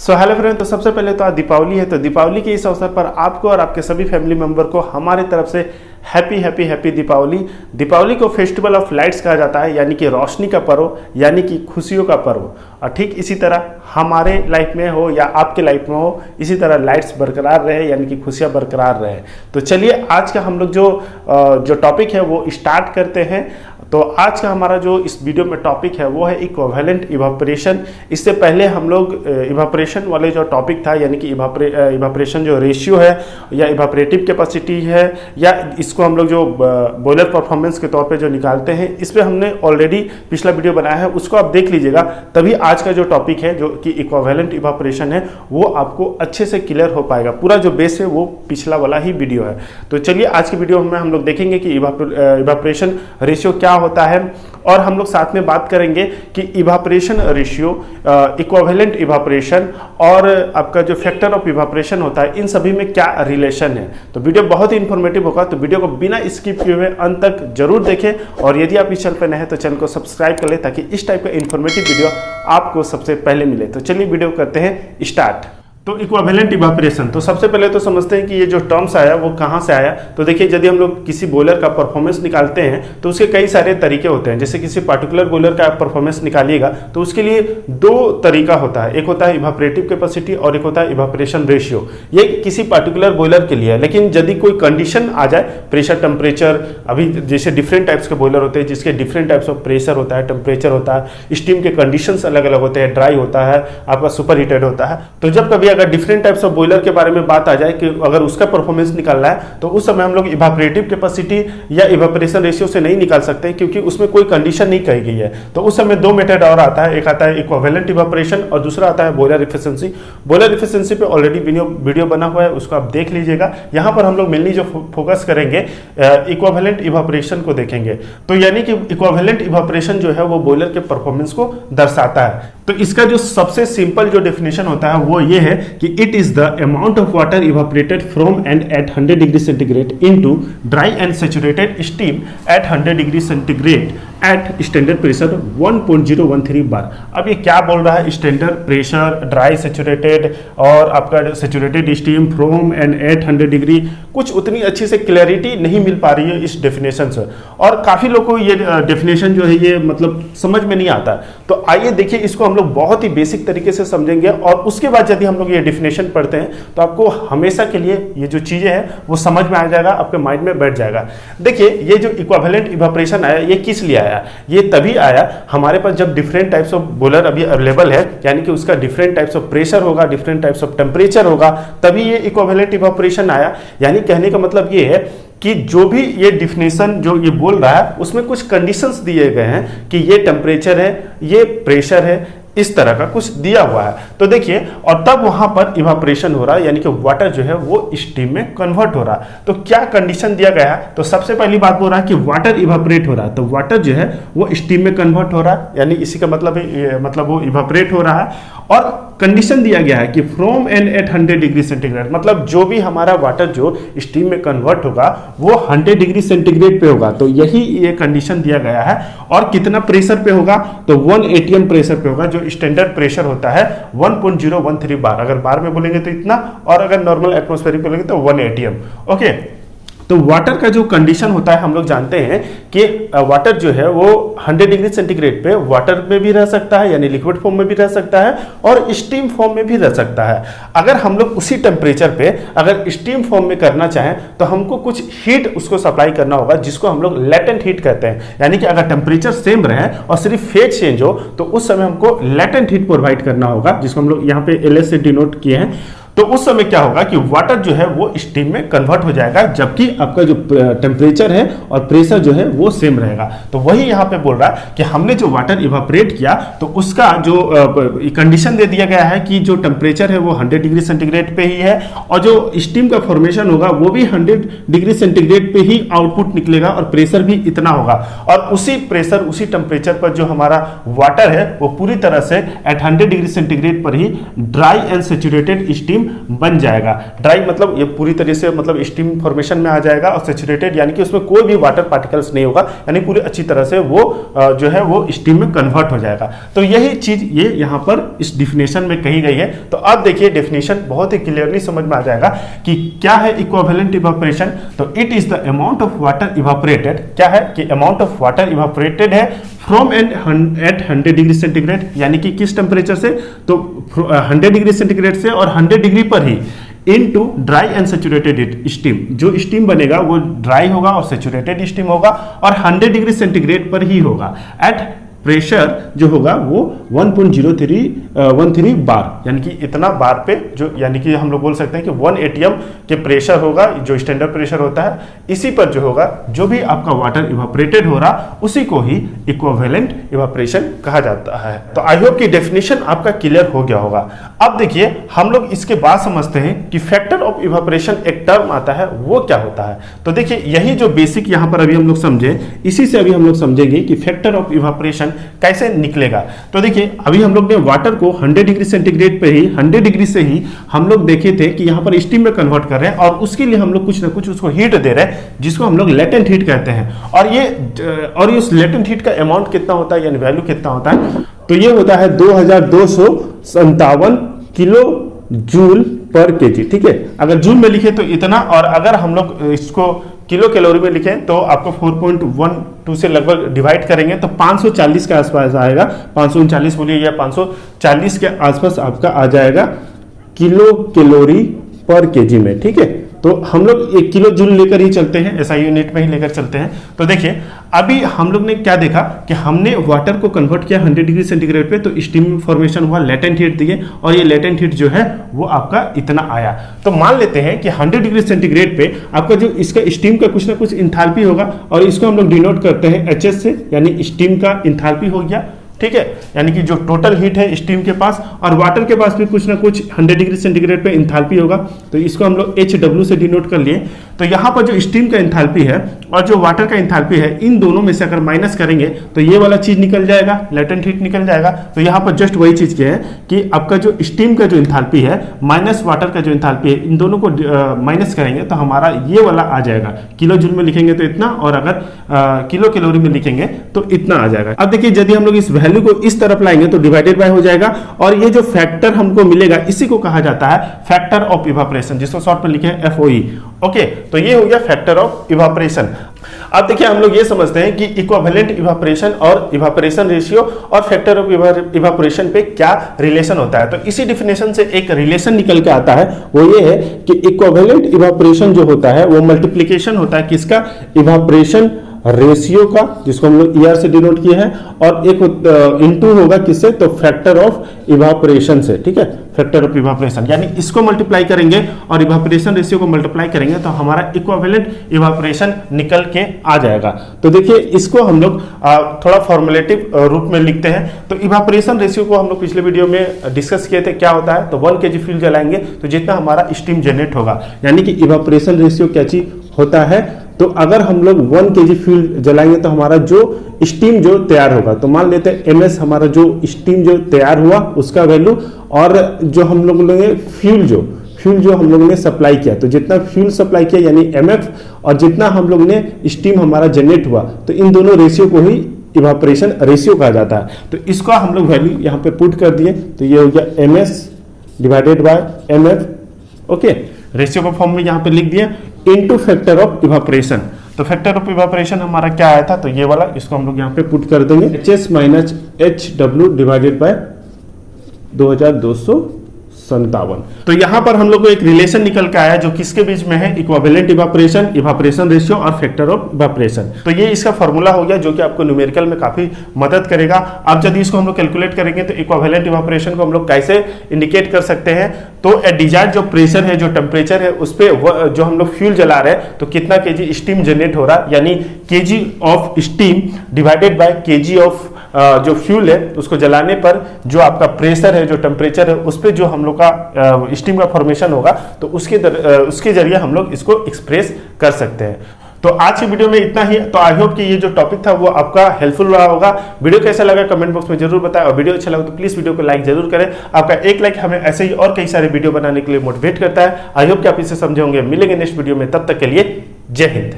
Hello friend, तो सबसे पहले तो आज दीपावली है। तो दीपावली के इस अवसर पर आपको और आपके सभी फैमिली मेंबर को हमारी तरफ से happy happy happy Deepavali. Deepavali को फेस्टिवल ऑफ लाइट्स कहा जाता है, यानी कि रोशनी का पर्व, यानी कि खुशियों का पर्व। और ठीक इसी तरह हमारे लाइफ में हो या आपके लाइफ में हो, इसी तरह लाइट्स बरकरार रहे, यानी कि खुशियाँ बरकरार रहे। तो चलिए आज का हम लोग जो टॉपिक है वो स्टार्ट करते हैं। तो आज का हमारा जो इस वीडियो में टॉपिक है वो है इक्विवेलेंट इवापोरेशन। इससे पहले हम लोग इवापोरेशन वाले जो टॉपिक था, यानी कि इवापोरेशन जो रेशियो है या इवापोरेटिव कैपेसिटी है, या इसको हम लोग जो बॉयलर परफॉर्मेंस के तौर पे जो निकालते हैं, इस पर हमने ऑलरेडी पिछला वीडियो बनाया है, उसको आप देख लीजिएगा। तभी आज का जो टॉपिक है जो कि इक्विवेलेंट इवापोरेशन है वो आपको अच्छे से क्लियर हो पाएगा। पूरा जो बेस है वो पिछला वाला ही वीडियो है। तो चलिए आज की वीडियो में हम लोग देखेंगे कि इवापोरेशन रेशियो क्या होता है, और हम लोग साथ में बात करेंगे कि इवापोरेशन रेशियो, इक्विवेलेंट इवापोरेशन और आपका जो फैक्टर ऑफ इवापोरेशन होता है, इन सभी में क्या रिलेशन है। तो वीडियो बहुत ही इंफॉर्मेटिव होगा, तो वीडियो को बिना स्किप किए हुए अंत तक जरूर देखें। और यदि आप इस चैनल पर नए हैं तो चैनल को सब्सक्राइब कर लें, ताकि इस टाइप का इंफॉर्मेटिव वीडियो आपको सबसे पहले मिले। तो चलिए वीडियो करते हैं स्टार्ट। तो इक्विवेलेंट इवापोरेशन, तो सबसे पहले तो समझते हैं कि ये जो टर्म्स आया वो कहाँ से आया। तो देखिए, यदि हम लोग किसी बॉयलर का परफॉर्मेंस निकालते हैं तो उसके कई सारे तरीके होते हैं। जैसे किसी पार्टिकुलर बॉयलर का परफॉर्मेंस निकालिएगा तो उसके लिए दो तरीका होता है, एक होता है इवापोरेटिव कैपेसिटी और एक होता है इवापोरेशन रेशियो। ये किसी पार्टिकुलर बॉयलर के लिए है, लेकिन यदि कोई कंडीशन आ जाए, प्रेशर, टेम्परेचर, अभी जैसे डिफरेंट टाइप्स के बॉयलर होते हैं जिसके डिफरेंट टाइप्स ऑफ प्रेशर होता है, टेम्परेचर होता है, स्टीम के कंडीशंस अलग अलग होते हैं, ड्राई होता है, आपका सुपर हीटेड होता है। तो जब कभी अगर डिफरेंट टाइप्स ऑफ बॉयलर के बारे में बात आ जाए कि अगर उसका परफॉर्मेंस निकालना है, तो उस समय हम लोग इवापोरेटिव कैपेसिटी या इवापोरेशन रेशियो से नहीं निकाल सकते, क्योंकि उसमें कोई कंडीशन नहीं कही गई है। तो उस समय दो मेथड और आता है, एक आता है इक्विवेलेंट इवापोरेशन और दूसरा आता है बॉयलर एफिशिएंसी। बॉयलर एफिशिएंसी पे ऑलरेडी वीडियो बना हुआ है, उसको आप देख लीजिएगा। यहां पर हम लोग मेनली जो फोकस करेंगे इक्विवेलेंट इवापोरेशन को देखेंगे। तो यानी कि इक्विवेलेंट इवापोरेशन जो है वो बॉयलर के परफॉर्मेंस को दर्शाता है। तो इसका जो सबसे सिंपल जो डेफिनेशन होता है वो ये है कि it is the amount of water evaporated from and at 100 degree centigrade into dry and saturated steam at 100 degree centigrade at standard pressure 1.013 bar. अब ये क्या बोल रहा है, स्टैंडर्ड प्रेशर, ड्राई, सैचुरेटेड और आपका saturated steam from and at 100 degree, कुछ उतनी अच्छी से क्लैरिटी नहीं मिल पा रही है इस डेफिनेशन से, और काफी लोगों को ये डेफिनेशन जो है ये मतलब समझ में नहीं आता। तो आइए देखिए, इसको हम लोग बहुत ही बेसिक तरीके से समझेंगे, और उसके बाद यदि हम लोग ये डेफिनेशन पढ़ते हैं तो आपको हमेशा के लिए ये जो चीजें हैं वो समझ में आ जाएगा, आपके माइंड में बैठ जाएगा। देखिए, ये जो इक्विवेलेंट इवापोरेशन आया ये किस लिए आया, ये तभी आया हमारे पास जब डिफरेंट टाइप्स ऑफ बॉयलर अभी अवेलेबल है, यानी कि उसका डिफरेंट टाइप्स ऑफ प्रेशर होगा, डिफरेंट टाइप्स ऑफ टेम्परेचर होगा, तभी ये इक्विवेलेंट इवापोरेशन आया। यानी कहने का मतलब ये है कि जो भी ये डिफिनेशन जो ये बोल रहा है उसमें कुछ कंडीशंस दिए गए हैं कि ये टेम्परेचर है, ये प्रेशर है, इस तरह का कुछ दिया हुआ है। तो देखिए, और तब वहां पर इवापोरेशन हो रहा है, यानी कि वाटर जो है वो स्टीम में कन्वर्ट हो रहा है। तो क्या कंडीशन दिया गया है, तो सबसे पहली बात बोल रहा है कि वाटर इवापोरेट हो रहा है, तो वाटर जो है वो स्टीम में कन्वर्ट हो रहा है, यानी इसी का मतलब वो इवापोरेट हो रहा है। और कंडीशन दिया गया है कि from and at 100 degree centigrade, मतलब जो भी हमारा वाटर जो स्टीम में कन्वर्ट होगा वो 100 डिग्री सेंटीग्रेड पे होगा। तो यही ये कंडीशन दिया गया है। और कितना प्रेशर पे होगा, तो 1 ATM प्रेशर पे होगा, जो स्टैंडर्ड प्रेशर होता है 1.013 बार। अगर बार में बोलेंगे तो इतना, और अगर नॉर्मल एटमॉस्फेरिक बोलेंगे तो 1 ATM। ओके, तो वाटर का जो कंडीशन होता है, हम लोग जानते हैं कि वाटर जो है वो 100 डिग्री सेंटीग्रेड पे वाटर में भी रह सकता है, यानी लिक्विड फॉर्म में भी रह सकता है, और स्टीम फॉर्म में भी रह सकता है। अगर हम लोग उसी टेम्परेचर पे अगर स्टीम फॉर्म में करना चाहें तो हमको कुछ हीट उसको सप्लाई करना होगा, जिसको हम लोग लेटेंट हीट कहते हैं। यानी कि अगर टेम्परेचर सेम रहे और सिर्फ फेज चेंज हो तो उस समय हमको लेटेंट हीट प्रोवाइड करना होगा, जिसको हम लोग यहाँ पे LS से डिनोट किए हैं। तो उस समय क्या होगा कि वाटर जो है वो स्टीम में कन्वर्ट हो जाएगा, जबकि आपका जो टेम्परेचर है और प्रेशर जो है वो सेम रहेगा। तो वही यहाँ पे बोल रहा है कि हमने जो वाटर इवापोरेट किया तो उसका जो कंडीशन दे दिया गया है कि जो टेम्परेचर है वो 100 डिग्री सेंटीग्रेड पे ही है, और जो स्टीम का फॉर्मेशन होगा वो भी 100 डिग्री सेंटीग्रेड पे ही आउटपुट निकलेगा, और प्रेशर भी इतना होगा। और उसी प्रेशर, उसी टेम्परेचर पर जो हमारा वाटर है वो पूरी तरह से एट 100 डिग्री सेंटीग्रेड पर ही ड्राई एंड सैचुरेटेड स्टीम बन जाएगा। ड्राई मतलब ये पूरी तरह से मतलब स्टीम फॉर्मेशन में आ जाएगा, और सैचुरेटेड यानी कि उसमें कोई भी वाटर पार्टिकल्स नहीं होगा, यानी पूरी अच्छी तरह से वो जो है वो स्टीम में कन्वर्ट हो जाएगा। तो यही चीज ये यहाँ पर इस डिफिनेशन में कही गई है। तो अब देखिए डेफिनेशन बहुत ही क्लियरली समझ में आ जाएगा कि क्या है इक्विवेलेंट इवापोरेशन। तो it is the amount of water evaporated, क्या है कि अमाउंट ऑफ वाटर इवापोरेटेड है फ्रॉम एट 100 डिग्री सेंटीग्रेड, यानी कि किस टेम्परेचर से, तो 100 डिग्री सेंटीग्रेड से और 100 डिग्री पर ही, into dry and saturated steam. जो स्टीम बनेगा वो ड्राई होगा और सैचुरेटेड स्टीम होगा और 100 डिग्री सेंटीग्रेड पर ही होगा। एट प्रेशर जो होगा वो 1.013 बार, यानी कि इतना बार पे, जो यानी कि हम लोग बोल सकते हैं कि 1 atm के प्रेशर होगा, जो स्टैंडर्ड प्रेशर होता है, इसी पर जो होगा जो भी आपका वाटर इवापोरेटेड हो रहा उसी को ही इक्विवेलेंट इवापोरेशन कहा जाता है। तो आई होप कि डेफिनेशन आपका क्लियर हो गया होगा। अब देखिए हम लोग इसके बाद समझते हैं कि फैक्टर ऑफ इवापोरेशन एक टर्म आता है, वो क्या होता है। तो देखिए यही जो बेसिक यहाँ पर अभी हम लोग समझे, इसी से अभी हम लोग समझेंगे कि फैक्टर ऑफ इवापोरेशन कैसे निकलेगा। तो देखिए अभी हम लोग ने वाटर को 100 डिग्री सेंटीग्रेड पे ही, 100 डिग्री से ही हम लोग देखे थे कि यहाँ पर स्टीम में कन्वर्ट कर रहे हैं, और उसके लिए हम लोग कुछ ना कुछ उसको हीट दे रहे हैं, जिसको हम लोग लेटेंट हीट कहते हैं। और ये उस लेटेंट हीट का अमाउंट कितना होता है, यानी वैल्यू कितना होता है, तो ये होता है 2257 किलो जूल पर केजी। ठीक है, अगर जूल में लिखे तो इतना, और अगर हम लोग इसको किलो कैलोरी में लिखें तो आपको 4.12 से लगभग डिवाइड करेंगे तो 540 के आसपास आएगा, 539 बोलिए या 540 के आसपास आपका आ जाएगा किलो कैलोरी पर केजी में। ठीक है, तो हम लोग 1 किलो जूल लेकर ही चलते हैं, ऐसा यूनिट में ही लेकर चलते हैं। तो देखिए अभी हम लोग ने क्या देखा कि हमने वाटर को कन्वर्ट किया 100 डिग्री सेंटीग्रेड पे, तो स्टीम फॉर्मेशन हुआ, लेटेंट हीट दिए, और ये लेटेंट हीट जो है वो आपका इतना आया। तो मान लेते हैं कि 100 डिग्री सेंटीग्रेड पे आपका जो इसका स्टीम का कुछ ना कुछ इंथैल्पी होगा, और इसको हम लोग डिनोट करते हैं HS से, यानी स्टीम का इंथैल्पी हो गया। ठीक है, यानी कि जो टोटल हीट है स्टीम के पास, और वाटर के पास भी कुछ ना कुछ 100 डिग्री सेंटीग्रेड पे इंथैल्पी होगा, तो इसको हम लोग HW से डिनोट कर लिए। तो यहाँ पर जो स्टीम का इंथैल्पी है और जो वाटर का इंथैल्पी है, इन दोनों में से अगर माइनस करेंगे तो ये वाला चीज निकल जाएगा, लेटेंट हीट निकल जाएगा। तो यहाँ पर जस्ट वही चीज क्या है कि आपका जो स्टीम का जो इंथैल्पी है माइनस वाटर का जो इंथैल्पी है, इन दोनों को माइनस करेंगे तो हमारा ये वाला आ जाएगा। किलो जूल में लिखेंगे तो इतना, और अगर किलो कैलोरी में लिखेंगे तो इतना आ जाएगा। अब देखिए यदि हम लोग इस वैल्यू को इस तरफ लाएंगे तो डिवाइडेड बाय हो जाएगा, और ये जो फैक्टर हमको मिलेगा इसी को कहा जाता है फैक्टर ऑफ इवापोरेशन, जिसको शॉर्ट में लिखे हैं FOE। ओके, तो ये हो गया फैक्टर ऑफ इवापोरेशन। अब देखिए हम लोग ये समझते हैं कि इक्विवेलेंट इवापोरेशन और इवापोरेशन रेशियो और फैक्टर ऑफ इवापोरेशन पे क्या रिलेशन होता है। तो इसी डिफिनेशन से एक रिलेशन निकल के आता है, वो ये है कि इक्विवेलेंट इवापोरेशन जो होता है वो मल्टीप्लिकेशन होता है किसका, इवापोरेशन रेशियो का, जिसको हम लोग ER से डिनोट किया है, और एक इनटू होगा किससे, तो फैक्टर ऑफ इवापोरेशन से। ठीक है, फैक्टर ऑफ इवापोरेशन, यानी इसको मल्टीप्लाई करेंगे और इवापोरेशन रेशियो को मल्टीप्लाई करेंगे तो हमारा इक्विवेलेंट इवापोरेशन निकल के आ जाएगा। तो देखिए इसको हम लोग थोड़ा फॉर्मुलेटिव रूप में लिखते हैं। तो इवापोरेशन रेशियो को हम लोग पिछले वीडियो में डिस्कस किए थे, क्या होता है, तो 1 kg फ्यूल जलाएंगे तो जितना हमारा स्टीम जनरेट होगा, यानी कि इवापोरेशन रेशियो क्या चीज होता है, तो अगर हम लोग 1 kg फ्यूल जलाएंगे तो हमारा जो स्टीम जो तैयार होगा, तो मान लेते हैं MS हमारा जो स्टीम जो तैयार हुआ उसका वैल्यू, और जो हम लोग ने फ्यूल जो हम लोग ने सप्लाई किया, तो जितना फ्यूल सप्लाई किया यानी MF, और जितना हम लोग ने स्टीम हमारा जनरेट हुआ, तो इन दोनों रेशियो को ही इवापोरेशन रेशियो कहा जाता है। तो इसको हम लोग वैल्यू यहाँ पे पुट कर दिए, तो ये हो गया MS divided by MF। Okay, ratio को फॉर्म में यहाँ पे लिख दिया, इनटू फैक्टर ऑफ इवापोरेशन। तो फैक्टर ऑफ इवापोरेशन हमारा क्या आया था, तो ये वाला, इसको हम लोग यहाँ पे पुट कर देंगे, HS minus HW divided by 2257। तो यहां पर हम लोग को एक रिलेशन निकल के आया जो किसके बीच में है, इक्विवेलेंट इवापोरेशन, इवापोरेशन रेशियो और फैक्टर ऑफ इवापोरेशन। तो ये इसका फॉर्मूला हो गया जो कि आपको न्यूमेरिकल में काफी मदद करेगा। अब यदि इसको हम लोग कैलकुलेट करेंगे तो इक्विवेलेंट इवापोरेशन को हम लोग कैसे इंडिकेट कर सकते हैं, तो डिजायर्ड जो प्रेशर है, जो टेम्परेचर है, उस पर जो हम लोग फ्यूल जला रहे हैं तो कितना केजी स्टीम जनरेट हो रहा है, यानी KG of steam divided by KG of जो फ्यूल है, उसको जलाने पर जो आपका प्रेशर है, जो टेम्परेचर है, उस पर जो हम लोग का स्टीम का फॉर्मेशन होगा, तो उसके जरिए हम लोग इसको एक्सप्रेस कर सकते हैं। तो आज की वीडियो में इतना ही। तो आई होप कि ये जो टॉपिक था वो आपका हेल्पफुल रहा होगा। वीडियो कैसा लगा कमेंट बॉक्स में जरूर बताएं, और वीडियो अच्छा लगा तो प्लीज वीडियो को लाइक जरूर करें। आपका एक लाइक हमें ऐसे ही और कई सारे वीडियो बनाने के लिए मोटिवेट करता है। आई होप कि आप इसे समझे होंगे। मिलेंगे नेक्स्ट वीडियो में, तब तक के लिए जय हिंद।